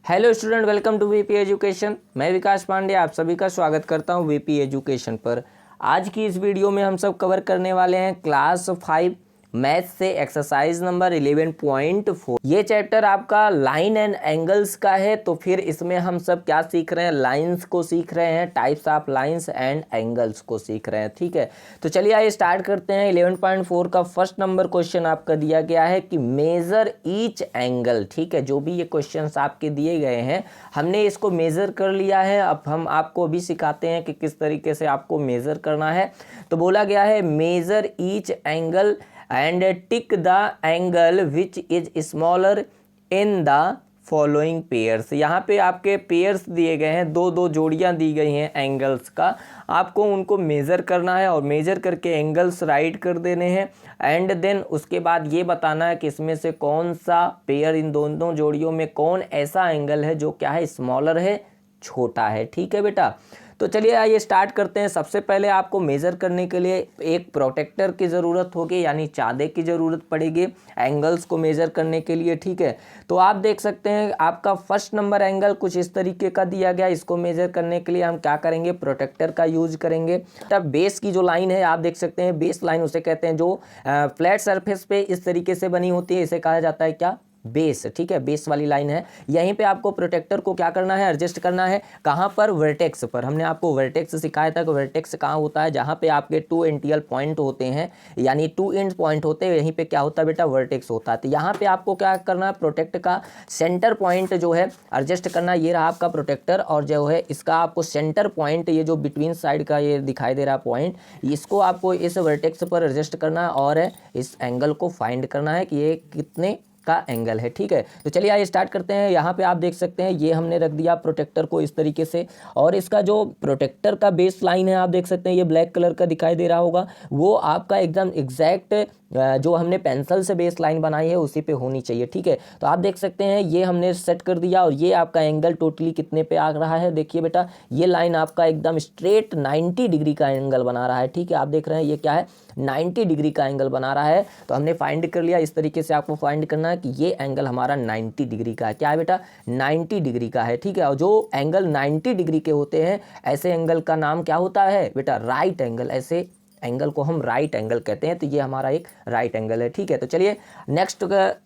Hello student, welcome to VP education. मैं विकास पांडे आप सभी का स्वागत करता हूं वीपी एजुकेशन पर। आज की इस वीडियो में हम सब कवर करने वाले हैं क्लास 5 मैथ से एक्सरसाइज नंबर 11.4। ये चैप्टर आपका लाइन एंड एंगल्स का है। तो फिर इसमें हम सब क्या सीख रहे हैं? लाइंस को सीख रहे हैं, types of lines and angles को सीख रहे हैं। ठीक है, तो चलिए आइए स्टार्ट करते हैं। 11.4 का फर्स्ट नंबर क्वेश्चन आपका दिया गया है कि मेजर ईच एंगल। ठीक है, जो भी ये क्वेश्चंस आपके दिए गए हैं हमने इसको मेजर कर लिया है। अब हम आपको भी सिखाते हैं कि किस तरीके से आपको मेजर करना है। तो बोला गया है measure each angle and tick the angle which is smaller in the following pairs. यहाँ पे आपके पेयर्स दिए गए हैं, दो दो जोड़ियाँ दी गई हैं एंगल्स का। आपको उनको मेज़र करना है और मेज़र करके एंगल्स राइट कर देने हैं। एंड देन उसके बाद ये बताना है कि इसमें से कौन सा पेयर, इन दोनों जोड़ियों में कौन ऐसा एंगल है जो क्या है, स्मॉलर है, छोटा है। ठीक है बेटा, तो चलिए आइए स्टार्ट करते हैं। सबसे पहले आपको मेज़र करने के लिए एक प्रोटेक्टर की ज़रूरत होगी, यानी चाँदे की ज़रूरत पड़ेगी एंगल्स को मेज़र करने के लिए। ठीक है, तो आप देख सकते हैं आपका फर्स्ट नंबर एंगल कुछ इस तरीके का दिया गया। इसको मेज़र करने के लिए हम क्या करेंगे? प्रोटेक्टर का यूज करेंगे। तब बेस की जो लाइन है आप देख सकते हैं, बेस लाइन उसे कहते हैं जो फ्लैट सरफेस पे इस तरीके से बनी होती है, इसे कहा जाता है क्या? बेस। ठीक है, बेस वाली लाइन है। यहीं पे आपको प्रोटेक्टर को क्या करना है? एडजस्ट करना है। कहाँ पर? वर्टेक्स पर। हमने आपको वर्टेक्स सिखाया था कि वर्टेक्स कहाँ होता है? जहाँ पे आपके टू एंटियल पॉइंट होते हैं, यानी टू एंड पॉइंट होते हैं, यहीं पे क्या होता है बेटा? वर्टेक्स होता है। तो यहाँ पे आपको क्या करना है? प्रोटेक्ट का सेंटर पॉइंट जो है एडजस्ट करना। ये रहा आपका प्रोटेक्टर, और जो है इसका आपको सेंटर पॉइंट, ये जो बिटवीन साइड का ये दिखाई दे रहा पॉइंट, इसको आपको इस वर्टेक्स पर एडजस्ट करना है और इस एंगल को फाइंड करना है कि ये कितने का एंगल है। ठीक है, तो चलिए आइए स्टार्ट करते हैं। यहाँ पे आप देख सकते हैं ये हमने रख दिया प्रोटेक्टर को इस तरीके से, और इसका जो प्रोटेक्टर का बेस लाइन है आप देख सकते हैं, ये ब्लैक कलर का दिखाई दे रहा होगा, वो आपका एकदम एग्जैक्ट जो हमने पेंसिल से बेस लाइन बनाई है उसी पे होनी चाहिए। ठीक है, तो आप देख सकते हैं ये हमने सेट कर दिया, और ये आपका एंगल टोटली कितने पे आ रहा है? देखिए बेटा, ये लाइन आपका एकदम स्ट्रेट 90 डिग्री का एंगल बना रहा है। ठीक है, आप देख रहे हैं ये क्या है? 90 डिग्री का एंगल बना रहा है। तो हमने फाइंड कर लिया। इस तरीके से आपको फाइंड करना है कि ये एंगल हमारा 90 डिग्री का है। क्या है बेटा? 90 डिग्री का है। ठीक है, और जो एंगल 90 डिग्री के होते हैं ऐसे एंगल का नाम क्या होता है बेटा? Right angle. ऐसे एंगल को हम राइट एंगल कहते हैं। तो ये हमारा एक राइट एंगल है। ठीक है, तो चलिए नेक्स्ट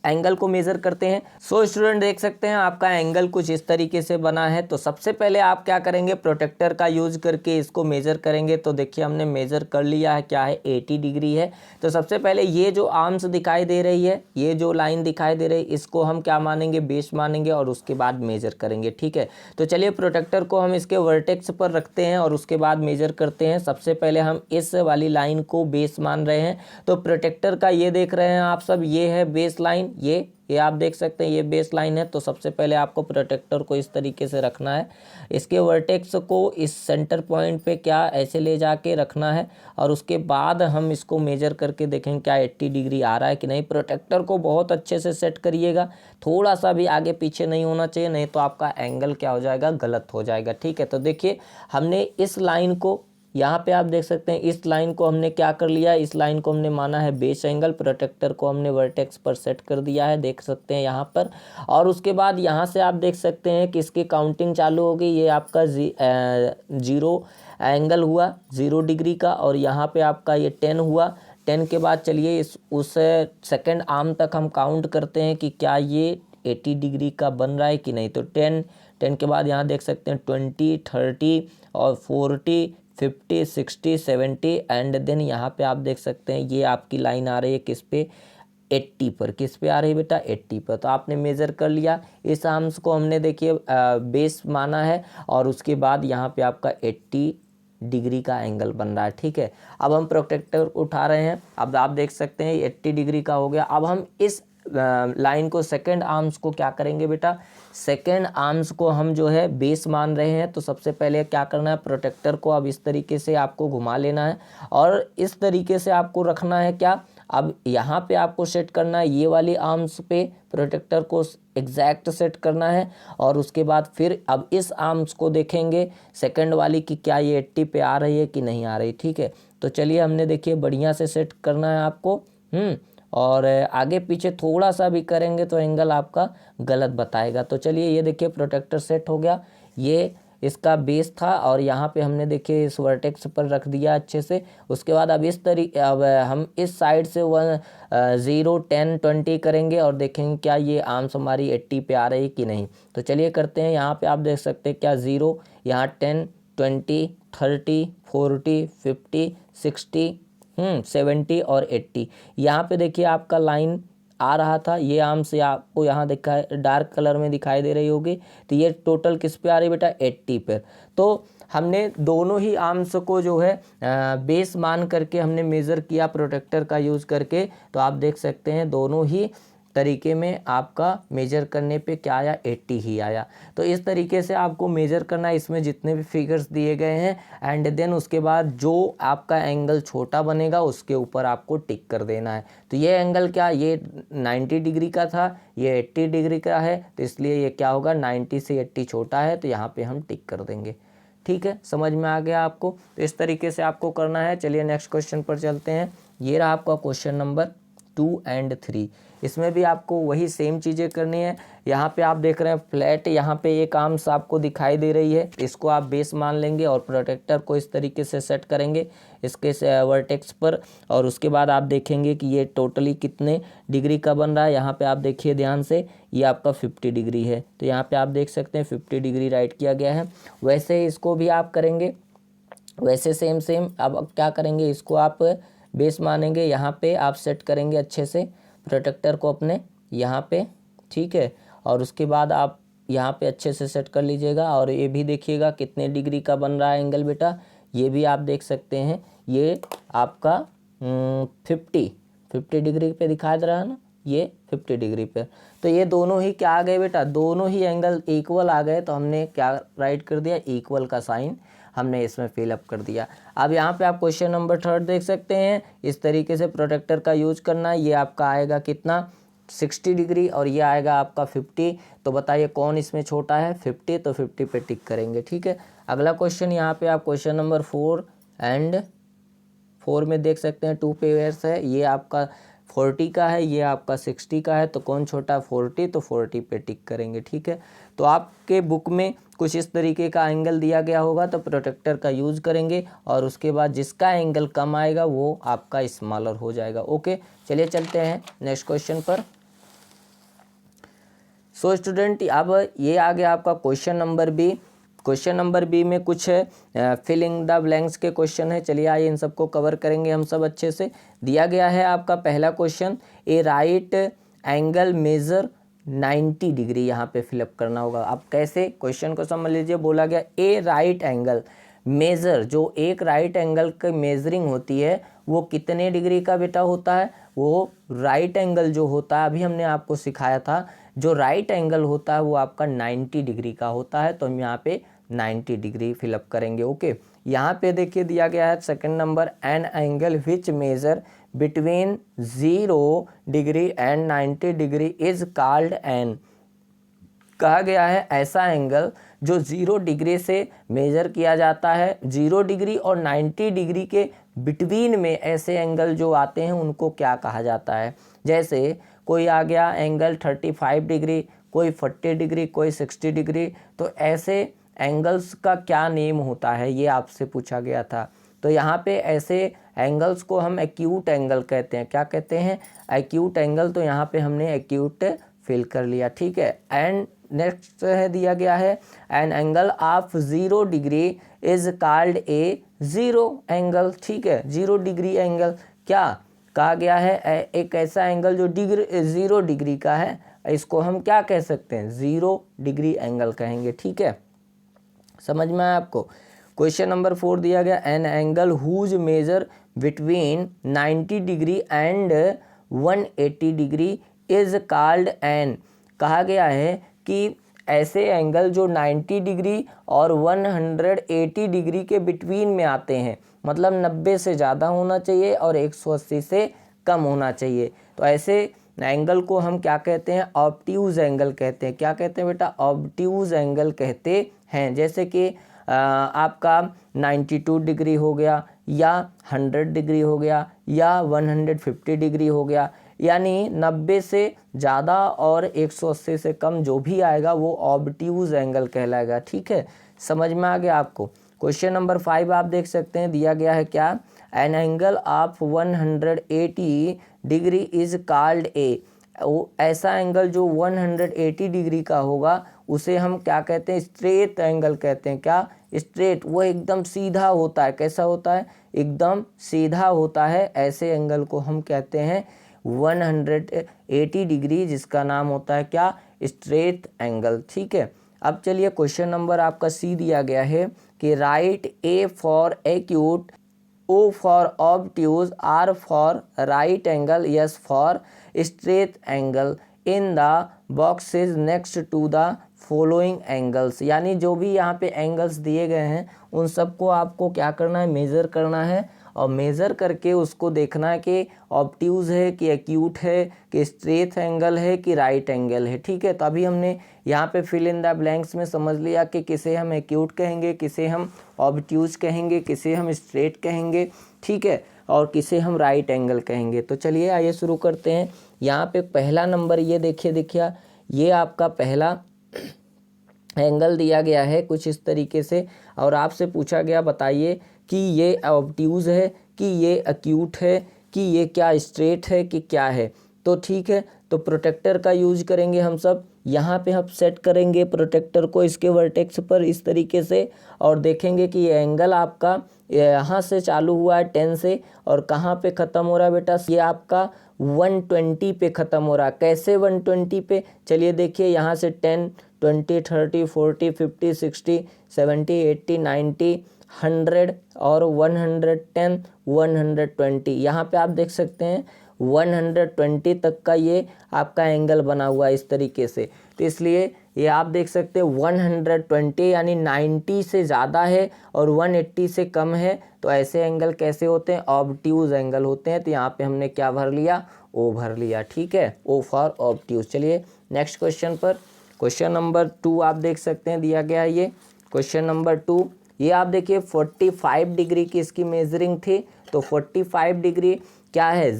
एंगल को मेजर करते हैं। सो स्टूडेंट देख सकते हैं आपका एंगल कुछ इस तरीके से बना है। तो सबसे पहले आप क्या करेंगे? प्रोटेक्टर का यूज करके इसको मेजर करेंगे। तो देखिए हमने मेजर कर लिया है, क्या है? 80 डिग्री है। तो सबसे पहले ये जो आर्म्स दिखाई दे रही है, ये जो लाइन दिखाई दे रही है, इसको हम क्या मानेंगे? बेस मानेंगे, और उसके बाद मेजर करेंगे। ठीक है, तो चलिए प्रोटेक्टर को हम इसके वर्टेक्स पर रखते हैं और उसके बाद मेजर करते हैं। सबसे पहले हम इस वाली लाइन को बेस मान रहे हैं। तो प्रोटेक्टर का ये देख रहे हैं आप सब, ये है बेस लाइन, ये आप देख सकते हैं ये बेस लाइन है। तो सबसे पहले आपको प्रोटेक्टर को इस तरीके से रखना है, इसके वर्टेक्स को इस सेंटर पॉइंट पे क्या ऐसे ले जाके रखना है, और उसके बाद हम इसको मेजर करके देखेंगे क्या 80 डिग्री आ रहा है कि नहीं। प्रोटेक्टर को बहुत अच्छे से सेट करिएगा, थोड़ा सा भी आगे पीछे नहीं होना चाहिए, नहीं तो आपका एंगल क्या हो जाएगा? गलत हो जाएगा। ठीक है, तो देखिए हमने इस लाइन को, यहाँ पे आप देख सकते हैं इस लाइन को हमने क्या कर लिया? इस लाइन को हमने माना है बेस एंगल। प्रोटेक्टर को हमने वर्टेक्स पर सेट कर दिया है, देख सकते हैं यहाँ पर। और उसके बाद यहाँ से आप देख सकते हैं कि इसकी काउंटिंग चालू हो गई। ये आपका जीरो एंगल हुआ 0 डिग्री का, और यहाँ पे आपका ये 10 हुआ। 10 के बाद चलिए उस सेकेंड आर्म तक हम काउंट करते हैं कि क्या ये 80 डिग्री का बन रहा है कि नहीं। तो 10 के बाद यहाँ देख सकते हैं 20, 30 और 40, 50, 60, 70, एंड देन यहाँ पे आप देख सकते हैं ये आपकी लाइन आ रही है किस पे? 80 पर। किस पे आ रही है बेटा? 80 पर। तो आपने मेज़र कर लिया। इस आर्म्स को हमने देखिए बेस माना है, और उसके बाद यहाँ पे आपका 80 डिग्री का एंगल बन रहा है। ठीक है, अब हम प्रोटेक्टर उठा रहे हैं। अब आप देख सकते हैं 80 डिग्री का हो गया। अब हम इस लाइन को, सेकेंड आर्म्स को क्या करेंगे बेटा? सेकेंड आर्म्स को हम जो है बेस मान रहे हैं। तो सबसे पहले क्या करना है? प्रोटेक्टर को अब इस तरीके से आपको घुमा लेना है, और इस तरीके से आपको रखना है क्या? अब यहाँ पे आपको सेट करना है, ये वाली आर्म्स पे प्रोटेक्टर को एग्जैक्ट सेट करना है, और उसके बाद फिर अब इस आर्म्स को देखेंगे सेकंड वाली की क्या ये 80 पे आ रही है कि नहीं आ रही। ठीक है, तो चलिए हमने देखिए बढ़िया से सेट करना है आपको। और आगे पीछे थोड़ा सा भी करेंगे तो एंगल आपका गलत बताएगा। तो चलिए ये देखिए प्रोटेक्टर सेट हो गया, ये इसका बेस था और यहाँ पे हमने देखिए इस वर्टेक्स पर रख दिया अच्छे से। उसके बाद अब अब हम इस साइड से 0, 10, 20 करेंगे और देखेंगे क्या ये आर्म्स हमारी 80 पे आ रही है कि नहीं। तो चलिए करते हैं। यहाँ पे आप देख सकते हैं क्या 0, यहाँ 10, 20, 30, 40, 50, 60, 70 और 80। यहाँ पे देखिए आपका लाइन आ रहा था, ये आर्म से आपको यहाँ दिखाई डार्क कलर में दिखाई दे रही होगी। तो ये टोटल किस पे आ रही है बेटा, 80 पे। तो हमने दोनों ही आर्म्स को जो है बेस मान करके हमने मेज़र किया प्रोटेक्टर का यूज़ करके। तो आप देख सकते हैं दोनों ही तरीके में आपका मेजर करने पे क्या आया, 80 ही आया। तो इस तरीके से आपको मेजर करना है, इसमें जितने भी फिगर्स दिए गए हैं एंड देन उसके बाद जो आपका एंगल छोटा बनेगा उसके ऊपर आपको टिक कर देना है। तो ये एंगल क्या, ये 90 डिग्री का था, ये 80 डिग्री का है, तो इसलिए ये क्या होगा 90 से 80 छोटा है, तो यहाँ पे हम टिक कर देंगे। ठीक है, समझ में आ गया आपको। तो इस तरीके से आपको करना है। चलिए नेक्स्ट क्वेश्चन पर चलते हैं। ये रहा आपका क्वेश्चन नंबर 2 और 3। इसमें भी आपको वही सेम चीज़ें करनी है। यहाँ पे आप देख रहे हैं फ्लैट, यहाँ पे एक आर्म्स आपको दिखाई दे रही है, इसको आप बेस मान लेंगे और प्रोटेक्टर को इस तरीके से सेट करेंगे इसके वर्टेक्स पर। और उसके बाद आप देखेंगे कि ये टोटली कितने डिग्री का बन रहा है। यहाँ पे आप देखिए ध्यान से, ये आपका 50 डिग्री है। तो यहाँ पे आप देख सकते हैं 50 डिग्री राइट किया गया है। वैसे ही इसको भी आप करेंगे, वैसे सेम। अब क्या करेंगे, इसको आप बेस मानेंगे, यहाँ पे आप सेट करेंगे अच्छे से प्रोटेक्टर को अपने यहाँ पे, ठीक है। और उसके बाद आप यहाँ पे अच्छे से सेट कर लीजिएगा। और ये भी देखिएगा कितने डिग्री का बन रहा है एंगल बेटा, ये भी आप देख सकते हैं, ये आपका 50 डिग्री पे दिखाई दे रहा है ना, ये 50 डिग्री पे। तो ये दोनों ही क्या आ गए बेटा, दोनों ही एंगल इक्वल आ गए। तो हमने क्या राइट कर दिया, इक्वल का साइन हमने इसमें फिलअप कर दिया। अब यहाँ पे आप क्वेश्चन नंबर 3 देख सकते हैं, इस तरीके से प्रोटेक्टर का यूज करना। ये आपका आएगा कितना, 60 डिग्री और ये आएगा आपका 50। तो बताइए कौन इसमें छोटा है, 50। तो 50 पे टिक करेंगे। ठीक है, अगला क्वेश्चन यहाँ पे आप क्वेश्चन नंबर 4 और 4 में देख सकते हैं 2 पेयर्स है। ये आपका 40 का है, ये आपका 60 का है। तो कौन छोटा है, 40। तो 40 पे टिक करेंगे। ठीक है, तो आपके बुक में कुछ इस तरीके का एंगल दिया गया होगा, तो प्रोटेक्टर का यूज़ करेंगे और उसके बाद जिसका एंगल कम आएगा वो आपका स्मॉलर हो जाएगा। ओके, चलिए चलते हैं नेक्स्ट क्वेश्चन पर। सो स्टूडेंट, अब ये आ गया आपका question number B. Question number B में कुछ फिलिंग द ब्लैंक्स के क्वेश्चन है। चलिए आइए इन सबको कवर करेंगे हम सब अच्छे से। दिया गया है आपका पहला क्वेश्चन, ए राइट एंगल मेजर 90 डिग्री, यहाँ पे फिलअप करना होगा। अब कैसे, क्वेश्चन को समझ लीजिए। बोला गया ए राइट एंगल मेजर, जो एक राइट एंगल की मेजरिंग होती है वो कितने डिग्री का बेटा होता है, वो राइट एंगल जो होता है, अभी हमने आपको सिखाया था, जो राइट एंगल होता है वो आपका 90 डिग्री का होता है। तो हम यहाँ पे 90 डिग्री फिलअप करेंगे। ओके, यहाँ पे देखिए दिया गया है second number, an angle which measure between 0 degree and 90 degree is called an. कहा गया है ऐसा एंगल जो 0 डिग्री से मेजर किया जाता है, 0 डिग्री और 90 डिग्री के बिटवीन में ऐसे एंगल जो आते हैं उनको क्या कहा जाता है। जैसे कोई आ गया एंगल 35 डिग्री, कोई 40 डिग्री, कोई 60 डिग्री। तो ऐसे एंगल्स का क्या नेम होता है, ये आपसे पूछा गया था। तो यहाँ पे ऐसे एंगल्स को हम एक्यूट एंगल कहते हैं। क्या कहते हैं, एक्यूट एंगल। तो यहाँ पे हमने एक्यूट फिल कर लिया। ठीक है, एंड नेक्स्ट है दिया गया है, an angle of 0 degree is called a 0 angle. ठीक है, 0 डिग्री एंगल क्या कहा गया है, एक ऐसा एंगल जो 0 डिग्री का है, इसको हम क्या कह सकते हैं, 0 डिग्री एंगल कहेंगे। ठीक है, समझ में आया आपको। क्वेश्चन नंबर 4 दिया गया, an angle whose measure between 90 degree and 180 degree is called an. कहा गया है कि ऐसे एंगल जो 90 डिग्री और 180 डिग्री के बिटवीन में आते हैं, मतलब 90 से ज़्यादा होना चाहिए और 180 से कम होना चाहिए। तो ऐसे एंगल को हम क्या कहते हैं, ऑब्ट्यूज एंगल कहते हैं। क्या कहते हैं बेटा, ऑब्ट्यूज एंगल कहते हैं। जैसे कि आपका 92 डिग्री हो गया, या 100 डिग्री हो गया, या 150 डिग्री हो गया। यानी 90 से ज़्यादा और 180 से कम जो भी आएगा वो ऑब्ट्यूज एंगल कहलाएगा। ठीक है, समझ में आ गया आपको। क्वेश्चन नंबर 5 आप देख सकते हैं, दिया गया है क्या, an angle of 180 degree is called a. ऐसा एंगल जो 180 डिग्री का होगा उसे हम क्या कहते हैं, स्ट्रेट एंगल कहते हैं। क्या, स्ट्रेट, वो एकदम सीधा होता है। कैसा होता है, एकदम सीधा होता है। ऐसे एंगल को हम कहते हैं 180 डिग्री, जिसका नाम होता है क्या, स्ट्रेट एंगल। ठीक है, अब चलिए क्वेश्चन नंबर आपका सी दिया गया है कि right A for acute, O for obtuse, R for right angle, S for straight angle in the boxes next to the following angles। यानी जो भी यहाँ पे एंगल्स दिए गए हैं उन सबको आपको क्या करना है, मेज़र करना है, और मेज़र करके उसको देखना है कि ऑब्ट्यूज है कि एक्यूट है कि स्ट्रेट एंगल है कि राइट एंगल है। ठीक है, तो अभी हमने यहाँ पे फिल इन द ब्लैंक्स में समझ लिया कि किसे हम एक्यूट कहेंगे, किसे हम ऑब्ट्यूज कहेंगे, किसे हम स्ट्रेट कहेंगे। ठीक है, और किसे हम राइट एंगल कहेंगे। तो चलिए आइए शुरू करते हैं। यहाँ पे पहला नंबर ये देखिए, ये आपका पहला एंगल दिया गया है कुछ इस तरीके से, और आपसे पूछा गया बताइए कि ये ऑब्ट्यूज है कि ये एक्यूट है कि ये क्या स्ट्रेट है कि क्या है। तो ठीक है, तो प्रोटेक्टर का यूज करेंगे हम सब। यहाँ पे हम सेट करेंगे प्रोटेक्टर को इसके वर्टेक्स पर इस तरीके से, और देखेंगे कि ये एंगल आपका यहाँ से चालू हुआ है 10 से, और कहाँ पे ख़त्म हो रहा है बेटा, ये आपका 120 पे ख़त्म हो रहा है। कैसे 120 पे, चलिए देखिए, यहाँ से 10, 20, 30, 40, 50, 60, 70, 80, 90, 100 और 110, 120। यहाँ पे आप देख सकते हैं 120 तक का ये आपका एंगल बना हुआ है इस तरीके से। तो इसलिए ये आप देख सकते हैं 120 यानी 90 से ज़्यादा है और 180 से कम है, तो ऐसे एंगल कैसे होते हैं, ऑब्ट्यूज एंगल होते हैं। तो यहाँ पे हमने क्या भर लिया, ओ भर लिया। ठीक है, ओ फॉर ऑब्ट्यूज। चलिए नेक्स्ट क्वेश्चन पर, क्वेश्चन नंबर 2 आप देख सकते हैं, दिया गया है ये क्वेश्चन नंबर 2। ये आप देखिए 45 डिग्री की इसकी मेजरिंग थी, तो 45 डिग्री क्या है,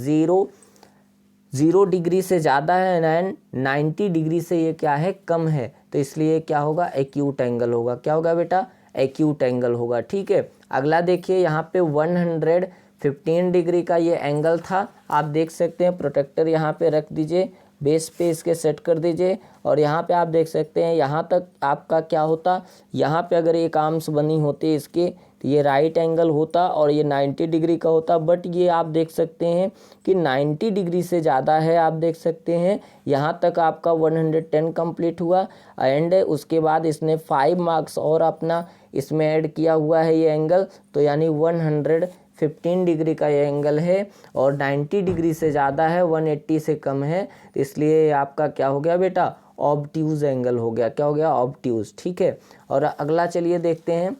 0 डिग्री से ज़्यादा है एंड 90 डिग्री से ये क्या है, कम है। तो इसलिए क्या होगा, एक्यूट एंगल होगा। क्या होगा बेटा, एक्यूट एंगल होगा। ठीक है, अगला देखिए, यहाँ पे 115 डिग्री का ये एंगल था। आप देख सकते हैं प्रोटेक्टर यहाँ पे रख दीजिए, बेस पे इसके सेट कर दीजिए, और यहाँ पे आप देख सकते हैं यहाँ तक आपका क्या होता, यहाँ पे अगर एक आर्म्स बनी होती इसके तो ये राइट एंगल होता और ये 90 डिग्री का होता। बट ये आप देख सकते हैं कि 90 डिग्री से ज़्यादा है। आप देख सकते हैं यहाँ तक आपका 110 कंप्लीट हुआ, एंड उसके बाद इसने 5 मार्क्स और अपना इसमें ऐड किया हुआ है ये एंगल, तो यानी 115 डिग्री का ये एंगल है, और 90 डिग्री से ज़्यादा है, 180 से कम है। तो इसलिए आपका क्या हो गया बेटा, ऑब्ट्यूज एंगल हो गया। क्या हो गया, ऑब्ट्यूज। ठीक है, और अगला चलिए देखते हैं,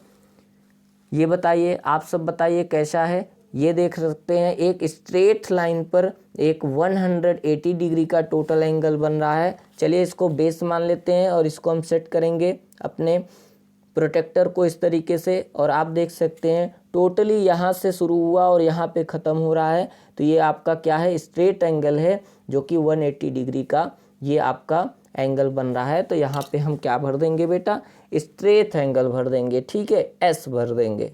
ये बताइए, आप सब बताइए कैसा है। ये देख सकते हैं एक स्ट्रेट लाइन पर एक 180 डिग्री का टोटल एंगल बन रहा है। चलिए इसको बेस मान लेते हैं और इसको हम सेट करेंगे अपने प्रोटेक्टर को इस तरीके से, और आप देख सकते हैं टोटली यहाँ से शुरू हुआ और यहाँ पे ख़त्म हो रहा है। तो ये आपका क्या है, स्ट्रेट एंगल है, जो कि 180 डिग्री का ये आपका एंगल बन रहा है। तो यहाँ पे हम क्या भर देंगे बेटा, स्ट्रेट एंगल भर देंगे। ठीक है, एस भर देंगे।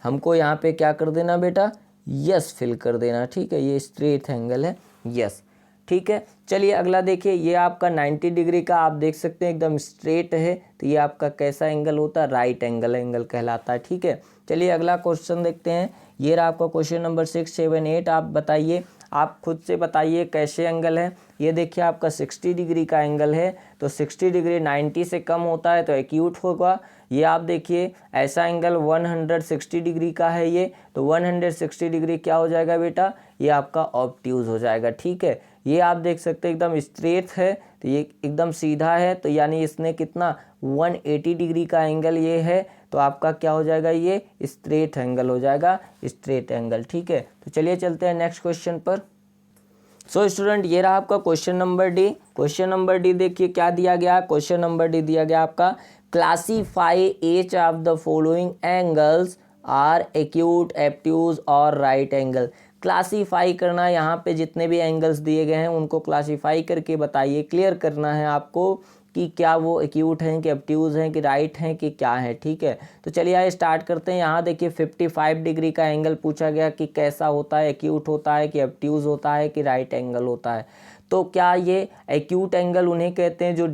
हमको यहाँ पे क्या कर देना बेटा, यस फिल कर देना। ठीक है, ये स्ट्रेट एंगल है, यस। ठीक है, चलिए अगला देखिए, ये आपका 90 डिग्री का आप देख सकते हैं एकदम स्ट्रेट है, तो ये आपका कैसा एंगल होता है, राइट एंगल कहलाता है। ठीक है, चलिए अगला क्वेश्चन देखते हैं। ये रहा आपका क्वेश्चन नंबर 6, 7, 8। आप बताइए, आप खुद से बताइए कैसे एंगल है। ये देखिए आपका 60 डिग्री का एंगल है, तो 60 डिग्री 90 से कम होता है तो एक्यूट होगा। ये आप देखिए ऐसा एंगल 160 डिग्री का है ये, तो 160 डिग्री क्या हो जाएगा बेटा, ये आपका ऑब्ट्यूज हो जाएगा। ठीक है, ये आप देख सकते हैं एकदम स्ट्रेट है, तो ये एकदम सीधा है, तो यानी इसने कितना 180 डिग्री का एंगल ये है, तो आपका क्या हो जाएगा, ये स्ट्रेट एंगल हो जाएगा, स्ट्रेट एंगल। ठीक है, तो चलिए चलते हैं नेक्स्ट क्वेश्चन पर। सो स्टूडेंट, ये रहा आपका question number D. Question number D देखिए क्या दिया गया, क्वेश्चन नंबर डी दिया गया आपका, classify each of the following angles are acute, obtuse और राइट एंगल। क्लासीफाई करना है, यहाँ पे जितने भी एंगल्स दिए गए हैं उनको क्लासीफाई करके बताइए, क्लियर करना है आपको कि क्या वो एक्यूट हैं कि ऑब्ट्यूज हैं कि राइट हैं कि क्या है। ठीक है, तो चलिए आइए स्टार्ट करते हैं। यहाँ देखिए 55 डिग्री का एंगल पूछा गया कि कैसा होता है, एक्यूट होता है कि ऑब्ट्यूज होता है कि राइट एंगल होता है। तो क्या ये एक्यूट एंगल उन्हें कहते हैं जो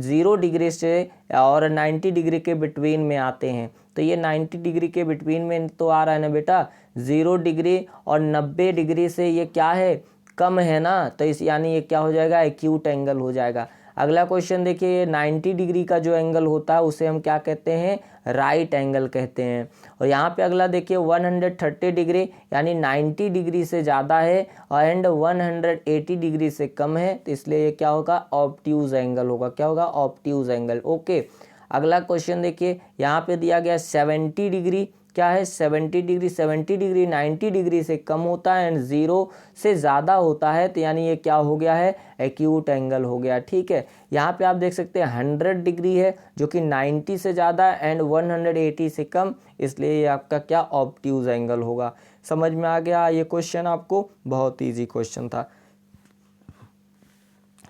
0 डिग्री से और 90 डिग्री के बिटवीन में आते हैं। तो ये 90 डिग्री के बिटवीन में तो आ रहा है ना बेटा, 0 डिग्री और 90 डिग्री से ये क्या है, कम है ना, तो इस यानी ये क्या हो जाएगा, एक्यूट एंगल हो जाएगा। अगला क्वेश्चन देखिए, 90 डिग्री का जो एंगल होता है उसे हम क्या कहते हैं, राइट एंगल कहते हैं। और यहाँ पे अगला देखिए 130 डिग्री यानी 90 डिग्री से ज़्यादा है एंड 180 डिग्री से कम है, तो इसलिए ये क्या होगा, ऑब्ट्यूज एंगल होगा। क्या होगा, ऑब्ट्यूज एंगल। ओके, अगला क्वेश्चन देखिए, यहाँ पे दिया गया 70 डिग्री, क्या है 70 डिग्री, 70 डिग्री 90 डिग्री से कम होता है एंड 0 से ज़्यादा होता है, तो यानी ये क्या हो गया है, एक्यूट एंगल हो गया। ठीक है, यहाँ पे आप देख सकते हैं 100 डिग्री है जो कि 90 से ज़्यादा एंड 180 से कम, इसलिए ये आपका क्या, ऑब्ट्यूज एंगल होगा। समझ में आ गया ये क्वेश्चन आपको, बहुत ईजी क्वेश्चन था।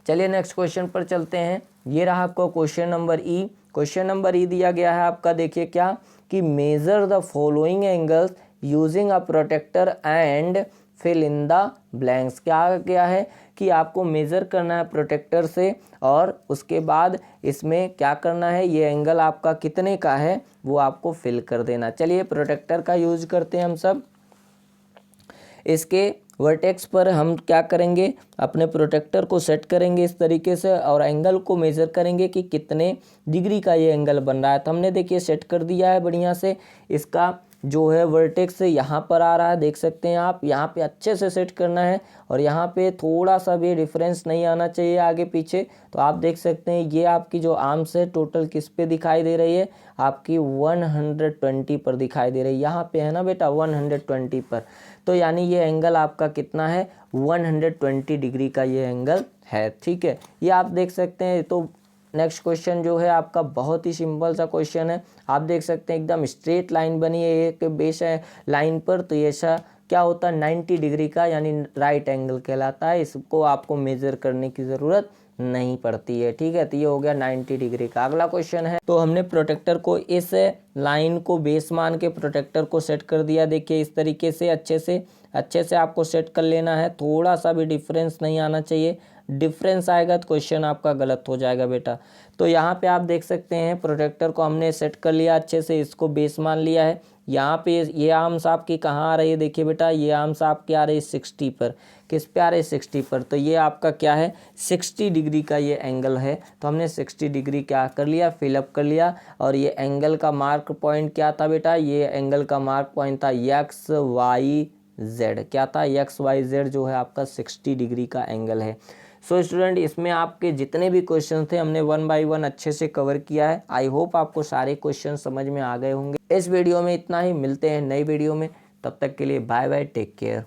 चलिए नेक्स्ट क्वेश्चन पर चलते हैं। ये रहा आपका question number E. Question number E दिया गया है आपका, देखिए क्या कि measure the following angles using a protractor and fill in the blanks. क्या है कि आपको मेज़र करना है प्रोटेक्टर से और उसके बाद इसमें क्या करना है, ये एंगल आपका कितने का है वो आपको फिल कर देना। चलिए प्रोटेक्टर का यूज करते हैं हम सब। इसके वर्टेक्स पर हम क्या करेंगे, अपने प्रोटेक्टर को सेट करेंगे इस तरीके से और एंगल को मेज़र करेंगे कि कितने डिग्री का ये एंगल बन रहा है। तो हमने देखिए सेट कर दिया है बढ़िया से। इसका जो है वर्टेक्स यहाँ पर आ रहा है, देख सकते हैं आप, यहाँ पे अच्छे से सेट करना है और यहाँ पे थोड़ा सा भी डिफरेंस नहीं आना चाहिए आगे पीछे। तो आप देख सकते हैं ये आपकी जो आर्म्स है टोटल किस पे दिखाई दे रही है, आपकी 120 पर दिखाई दे रही है। यहाँ पे है ना बेटा 120 पर, तो यानी ये एंगल आपका कितना है, 120 डिग्री का ये एंगल है। ठीक है, ये आप देख सकते हैं। तो नेक्स्ट क्वेश्चन जो है आपका बहुत ही सिंपल सा क्वेश्चन है। आप देख सकते हैं एकदम स्ट्रेट लाइन बनी है एक बेस है लाइन पर, तो ये ऐसा क्या होता है 90 डिग्री का यानी राइट एंगल कहलाता है। इसको आपको मेजर करने की ज़रूरत नहीं पड़ती है। ठीक है, तो ये हो गया 90 डिग्री का। अगला क्वेश्चन है, तो हमने प्रोटेक्टर को इस लाइन को बेस मान के प्रोटेक्टर को सेट कर दिया। देखिए इस तरीके से अच्छे से आपको सेट कर लेना है, थोड़ा सा भी डिफरेंस नहीं आना चाहिए। डिफरेंस आएगा तो क्वेश्चन आपका गलत हो जाएगा बेटा। तो यहाँ पे आप देख सकते हैं प्रोटेक्टर को हमने सेट कर लिया अच्छे से, इसको बेस मान लिया है। यहाँ पे ये आर्म्स आपकी कहाँ आ रही है, देखिए बेटा ये आर्म्स आपकी आ रही है 60 पर। किस पे आ रही है, 60 पर। तो ये आपका क्या है, 60 डिग्री का ये एंगल है। तो हमने 60 डिग्री क्या कर लिया, फिलअप कर लिया। और ये एंगल का मार्क पॉइंट क्या था बेटा, ये एंगल का मार्क पॉइंट था XYZ। क्या था, XYZ जो है आपका 60 डिग्री का एंगल है। सो स्टूडेंट, इसमें आपके जितने भी क्वेश्चन थे हमने 1 बाय 1 अच्छे से कवर किया है। आई होप आपको सारे क्वेश्चन समझ में आ गए होंगे। इस वीडियो में इतना ही, मिलते हैं नई वीडियो में, तब तक के लिए बाय बाय, टेक केयर।